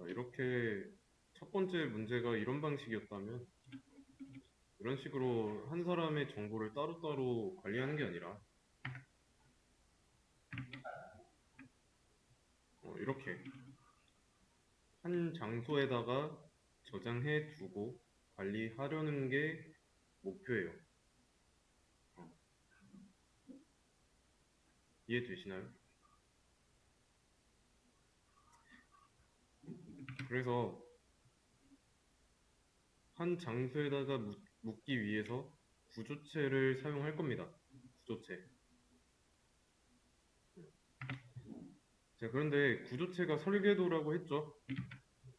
이렇게 첫 번째 문제가 이런 방식이었다면 이런 식으로 한 사람의 정보를 따로따로 관리하는 게 아니라 이렇게 한 장소에다가 저장해 두고 관리하려는 게 목표예요. 어, 이해되시나요? 그래서 한 장소에다가 묻기 위해서 구조체를 사용할 겁니다. 구조체. 자, 그런데 구조체가 설계도라고 했죠.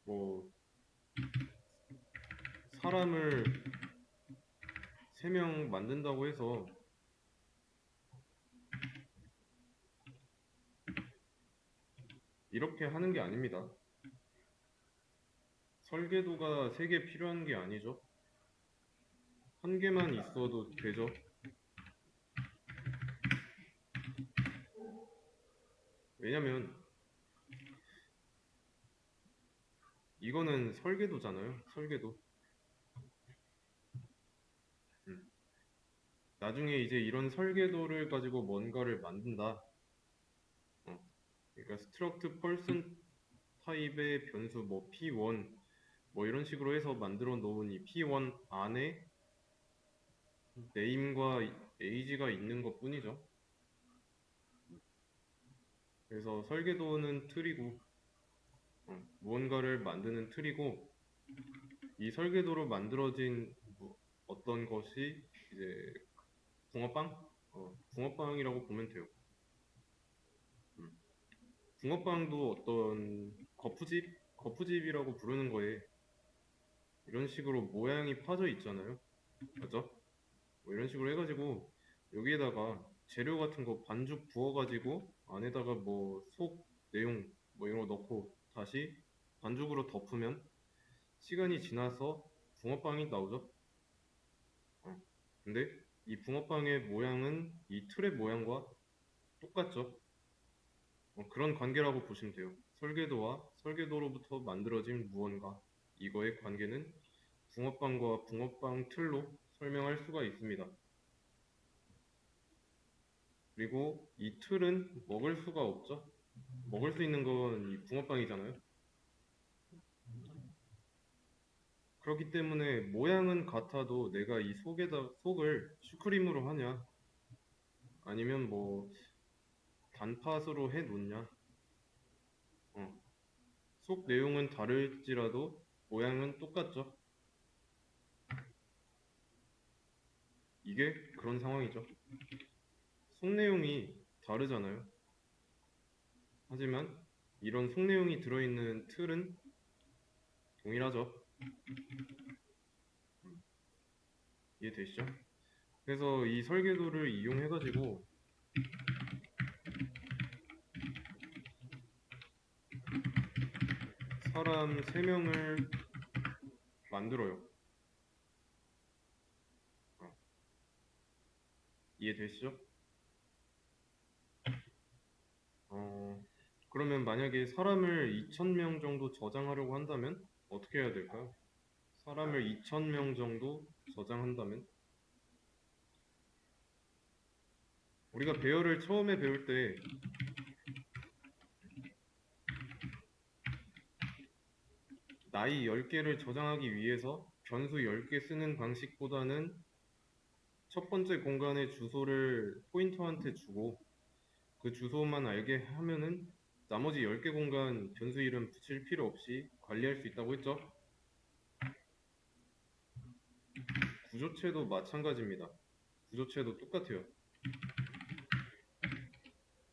뭐 사람을 3명 만든다고 해서 이렇게 하는 게 아닙니다. 설계도가 3개 필요한 게 아니죠. 한 개만 있어도 되죠. 왜냐면 이거는 설계도잖아요. 설계도. 음. 나중에 이제 이런 설계도를 가지고 뭔가를 만든다. 어. 그러니까 struct person 타입의 변수 뭐 p1 뭐 이런 식으로 해서 만들어 놓은 이 p1 안에 name과 age가 있는 것 뿐이죠. 그래서 설계도는 틀이고 무언가를 만드는 틀이고 이 설계도로 만들어진 어떤 것이 이제 붕어빵? 붕어빵이라고 보면 돼요. 음. 붕어빵도 어떤 거푸집이라고 부르는 거에 이런 식으로 모양이 파져 있잖아요. 맞죠? 뭐 이런 식으로 해가지고 여기에다가 재료 같은 거 반죽 부어가지고 안에다가 뭐 속 내용 뭐 이런 거 넣고 다시 반죽으로 덮으면 시간이 지나서 붕어빵이 나오죠. 어. 근데 이 붕어빵의 모양은 이 틀의 모양과 똑같죠. 그런 관계라고 보시면 돼요. 설계도와 설계도로부터 만들어진 무언가 이거의 관계는 붕어빵과 붕어빵 틀로 설명할 수가 있습니다. 그리고 이 틀은 먹을 수가 없죠. 먹을 수 있는 건 이 붕어빵이잖아요. 그렇기 때문에 모양은 같아도 내가 이 속을 슈크림으로 하냐 아니면 뭐 단팥으로 해 놓냐 어, 속 내용은 다를지라도 모양은 똑같죠. 이게 그런 상황이죠. 속 내용이 다르잖아요. 하지만 이런 속 내용이 들어있는 틀은 동일하죠. 이해되시죠? 그래서 이 설계도를 이용해가지고 사람 3명을 만들어요. 어, 이해되시죠? 어, 그러면 만약에 사람을 2,000명 정도 저장하려고 한다면 어떻게 해야 될까요? 사람을 2,000명 정도 저장한다면 우리가 배열을 처음에 배울 때 나이 10개를 저장하기 위해서 변수 10개 쓰는 방식보다는 첫 번째 공간의 주소를 포인터한테 주고 그 주소만 알게 하면은 나머지 10개 공간 변수 이름 붙일 필요 없이 관리할 수 있다고 했죠? 구조체도 마찬가지입니다. 구조체도 똑같아요.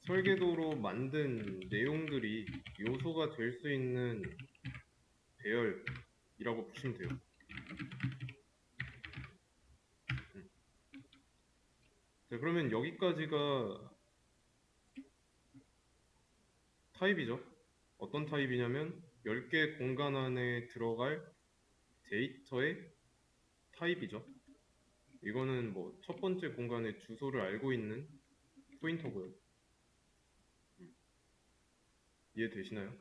설계도로 만든 내용들이 요소가 될 수 있는 배열이라고 보시면 돼요. 자, 그러면 여기까지가 타입이죠. 어떤 타입이냐면 10개 공간 안에 들어갈 데이터의 타입이죠. 이거는 뭐 첫 번째 공간의 주소를 알고 있는 포인터고요. 이해되시나요?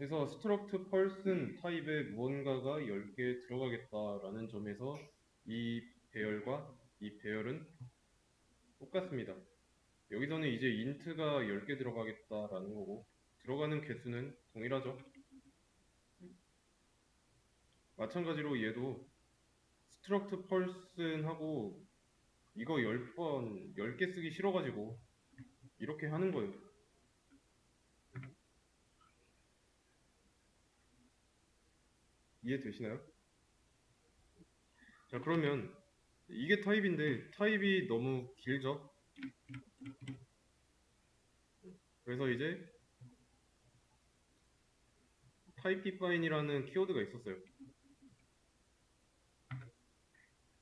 해서 struct person 타입의 무언가가 10개 들어가겠다라는 점에서 이 배열과 이 배열은 똑같습니다. 여기서는 이제 int가 10개 들어가겠다라는 거고 들어가는 개수는 동일하죠. 마찬가지로 얘도 struct person 하고 이거 10번 10개 쓰기 싫어가지고 이렇게 하는 거예요. 이해되시나요? 자, 그러면 이게 타입인데 타입이 너무 길죠? 그래서 이제 타입 define이라는 키워드가 있었어요.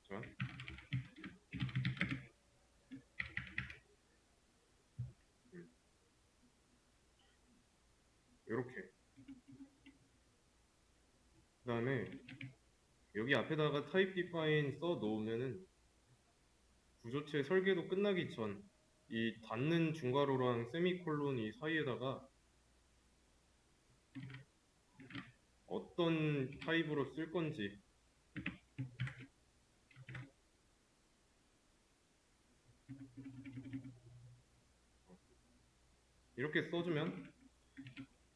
자, 이렇게. 그 다음에 여기 앞에다가 타입 define 써 놓으면은 구조체 설계도 끝나기 전 이 닫는 중괄호랑 세미콜론 이 사이에다가 어떤 타입으로 쓸 건지 이렇게 써주면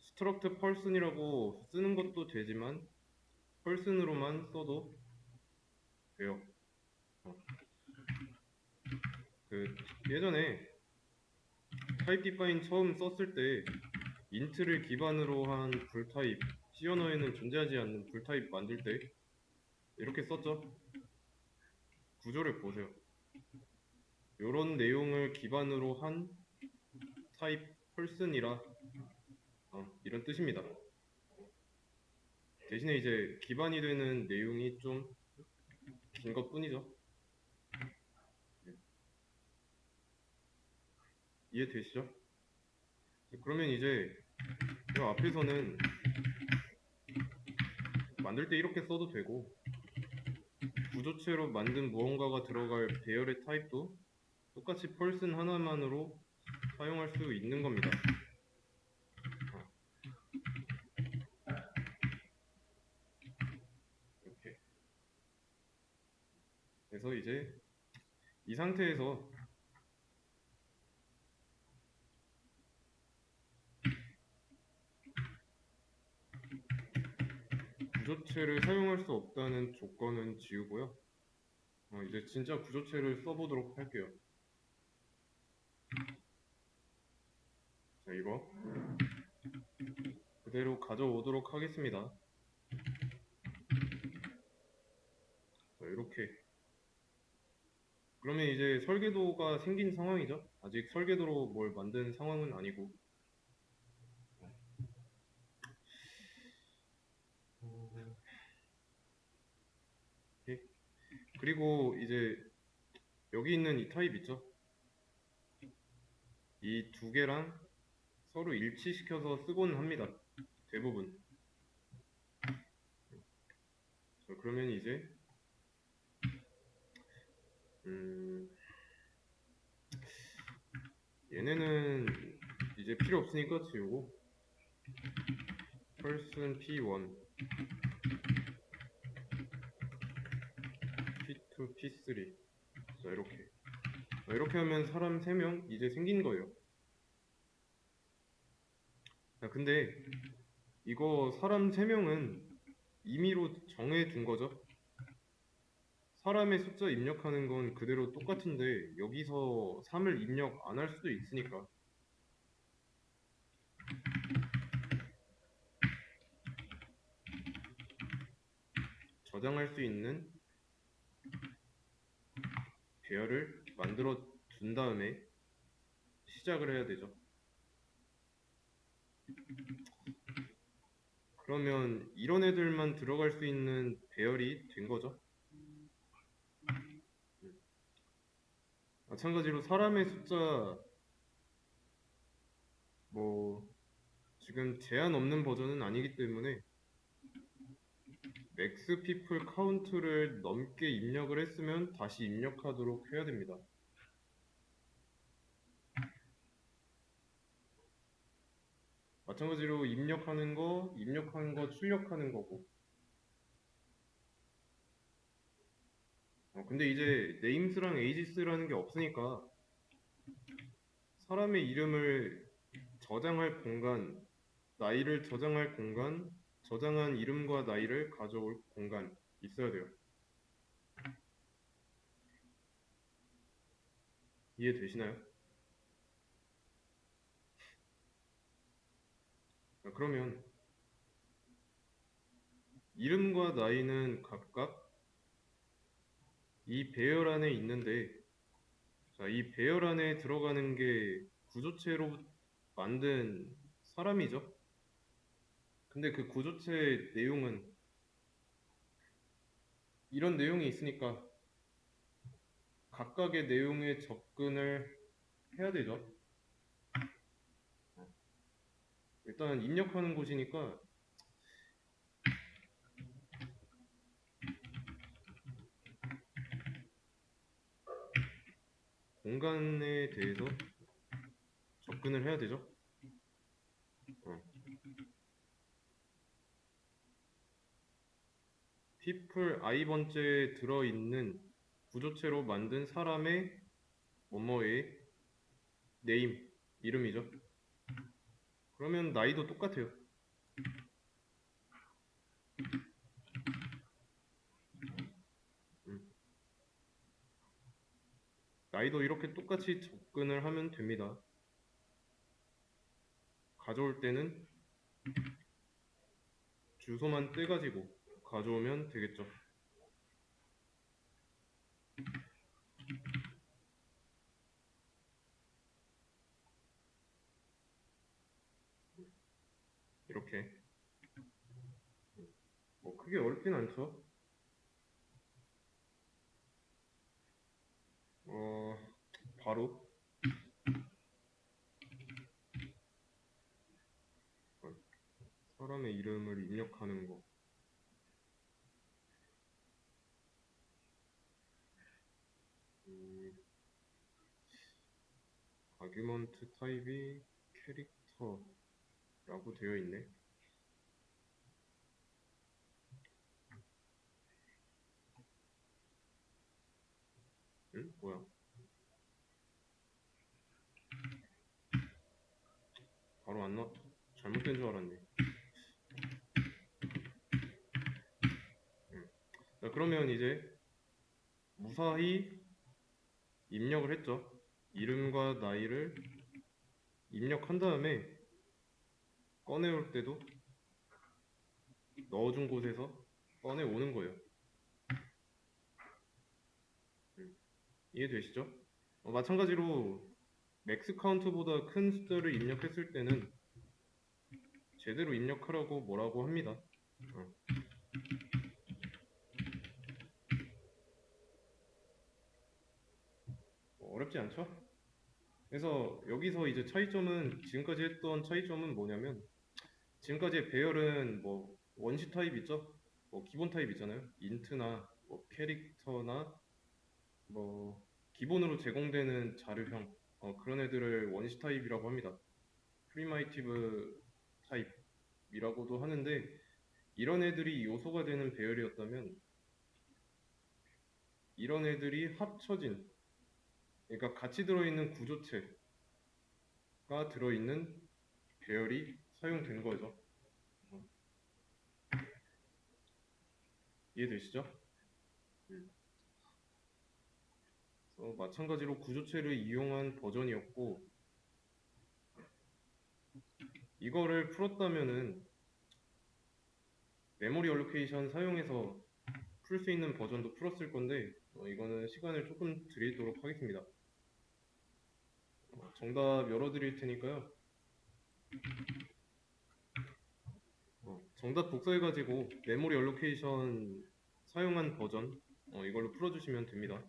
struct person이라고 쓰는 것도 되지만 person으로만 써도 돼요. 그 예전에 타입 디파인 처음 썼을 때 int를 기반으로 한 불타입 C 언어에는 존재하지 않는 불타입 만들 때 이렇게 썼죠. 구조를 보세요. 이런 내용을 기반으로 한 타입 person이라 이런 뜻입니다. 대신에 이제 기반이 되는 내용이 좀 긴 것 뿐이죠. 이해되시죠? 그러면 이제 이 앞에서는 만들 때 이렇게 써도 되고 구조체로 만든 무언가가 들어갈 배열의 타입도 똑같이 person 하나만으로 사용할 수 있는 겁니다. 이렇게. 그래서 이제 이 상태에서 구조체를 사용할 수 없다는 조건은 지우고요. 이제 진짜 구조체를 써보도록 할게요. 자, 이거 그대로 가져오도록 하겠습니다. 자, 이렇게. 그러면 이제 설계도가 생긴 상황이죠. 아직 설계도로 뭘 만든 상황은 아니고. 이렇게. 그리고 이제 여기 있는 이 타입 있죠. 이 두 개랑 서로 일치시켜서 쓰곤 합니다. 대부분. 자, 그러면 이제 얘네는 이제 필요 없으니까 지우고 person p1 p2 p3 자 이렇게 하면 사람 3명 이제 생긴 거예요. 자, 근데 이거 사람 3명은 임의로 정해둔 거죠. 사람의 숫자 입력하는 건 그대로 똑같은데 여기서 3을 입력 안 할 수도 있으니까 저장할 수 있는 배열을 만들어 둔 다음에 시작을 해야 되죠. 그러면 이런 애들만 들어갈 수 있는 배열이 된 거죠. 마찬가지로 사람의 숫자 뭐 지금 제한 없는 버전은 아니기 때문에 max people count를 넘게 입력을 했으면 다시 입력하도록 해야 됩니다. 마찬가지로 입력하는 거, 출력하는 거고. 근데 이제 names랑 ages라는 게 없으니까 사람의 이름을 저장할 공간, 나이를 저장할 공간, 저장한 이름과 나이를 가져올 공간 있어야 돼요. 이해되시나요? 그러면 이름과 나이는 각각 이 배열 안에 있는데, 자, 이 배열 안에 들어가는 게 구조체로 만든 사람이죠. 근데 그 구조체 내용은 이런 내용이 있으니까 각각의 내용에 접근을 해야 되죠. 일단 입력하는 곳이니까 공간에 대해서 접근을 해야 되죠. 어. people i번째에 들어있는 구조체로 만든 사람의 뭐뭐의 name, 이름이죠. 그러면 나이도 똑같아요. 음. 나이도 이렇게 똑같이 접근을 하면 됩니다. 가져올 때는 주소만 떼가지고 가져오면 되겠죠. 이렇게 뭐 크게 어렵진 않죠. 바로 사람의 이름을 입력하는 거. 아규먼트 타입이 캐릭터라고 되어 있네. 응? 뭐야? 바로 안 나. 잘못된 줄 알았네. 응. 자, 그러면 이제 무사히 입력을 했죠. 이름과 나이를 입력한 다음에 꺼내올 때도 넣어준 곳에서 꺼내오는 거예요. 이해되시죠? 마찬가지로 맥스 카운트보다 큰 숫자를 입력했을 때는 제대로 입력하라고 뭐라고 합니다. 어렵지 않죠? 그래서 여기서 이제 차이점은 지금까지 했던 차이점은 뭐냐면 지금까지의 배열은 뭐 원시 타입 있죠? 뭐 기본 타입 있잖아요. 인트나 뭐 캐릭터나 뭐 기본으로 제공되는 자료형 그런 애들을 원시 타입이라고 합니다. 프리마이티브 타입이라고도 하는데 이런 애들이 요소가 되는 배열이었다면 이런 애들이 합쳐진 그러니까 같이 들어있는 구조체가 들어있는 배열이 사용된 거죠. 이해되시죠? 마찬가지로 구조체를 이용한 버전이었고 이거를 풀었다면은 메모리 얼로케이션 사용해서 풀 수 있는 버전도 풀었을 건데 이거는 시간을 조금 드리도록 하겠습니다. 정답 열어드릴 테니까요. 정답 복사해가지고 메모리 얼로케이션 사용한 버전 이걸로 풀어주시면 됩니다.